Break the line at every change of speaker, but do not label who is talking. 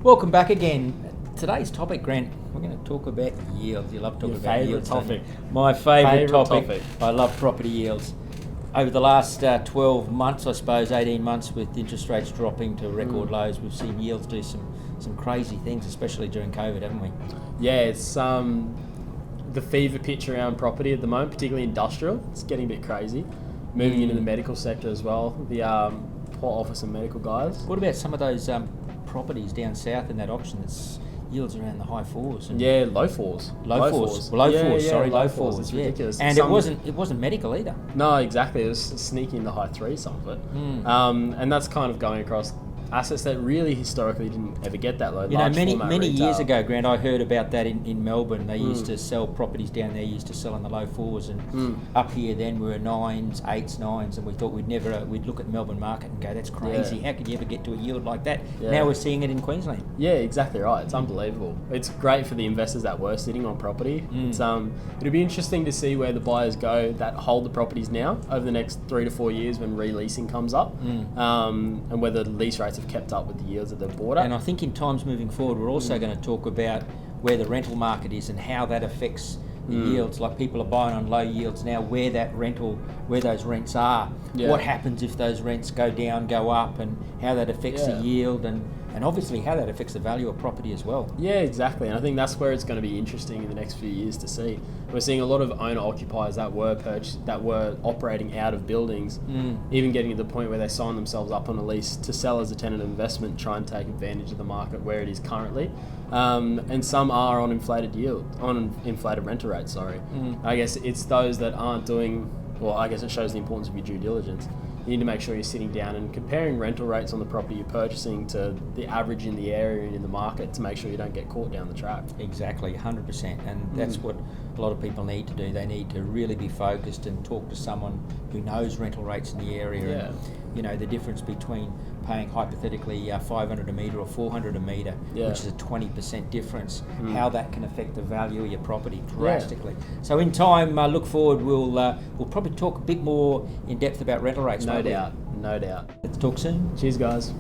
Welcome back again. Today's topic, Grant, we're going to talk about yields. You love talking
Your
about
favourite
yields. don't you?
topic.
My favourite
Favourite
topic.
topic.
I love property yields. Over the last 12 months, I suppose, 18 months, with interest rates dropping to record lows, we've seen yields do some crazy things, especially during COVID, haven't we?
Yeah, it's the fever pitch around property at the moment, particularly industrial. It's getting a bit crazy. Moving into the medical sector as well. The Port Office and medical guys.
What about some of those properties down south in that auction that's yields around the high fours? And
Yeah, low fours.
Low fours. Low
Yeah,
fours,
yeah,
sorry, low
low
fours.
It's
yeah.
ridiculous.
And it wasn't medical either.
No, exactly. It was sneaking in the high threes, some of it. And that's kind of going across assets that really historically didn't ever get that low.
You know,
Large
many
format retail.
years ago, Grant, I heard about that in Melbourne. They used to sell properties down there, used to sell in the low fours, and up here then we were nines, eights, nines, and we thought we'd look at the Melbourne market and go, that's crazy.
Yeah.
How could you ever get to a yield like that?
Yeah.
Now we're seeing it in Queensland.
Yeah, exactly right. It's unbelievable. It's great for the investors that were sitting on property. It's it'll be interesting to see where the buyers go that hold the properties now over the next 3 to 4 years when releasing comes up, and whether the lease rates have kept up with the yields that they've bought at.
And I think in times moving forward, we're also going to talk about where the rental market is and how that affects the yields. Like, people are buying on low yields now, where those rents are.
Yeah.
What happens if those rents go down, go up, and how that affects the yield, and obviously how that affects the value of property as well.
Yeah, exactly. And I think that's where it's going to be interesting in the next few years to see. We're seeing a lot of owner occupiers that were operating out of buildings, even getting to the point where they sign themselves up on a lease to sell as a tenant investment, try and take advantage of the market where it is currently. And some are on inflated rental rates, sorry. I guess it's those that aren't doing, well, I guess it shows the importance of your due diligence. You need to make sure you're sitting down and comparing rental rates on the property you're purchasing to the average in the area and in the market to make sure you don't get caught down the track.
Exactly, 100%. And that's what a lot of people need to do. They need to really be focused and talk to someone who knows rental rates in the area.
Yeah.
And, you know, the difference between paying hypothetically 500 a metre or 400 a metre, which is a 20% difference, how that can affect the value of your property drastically. So in time, look forward, we'll probably talk a bit more in depth about rental rates.
No doubt.
Let's talk soon.
Cheers, guys.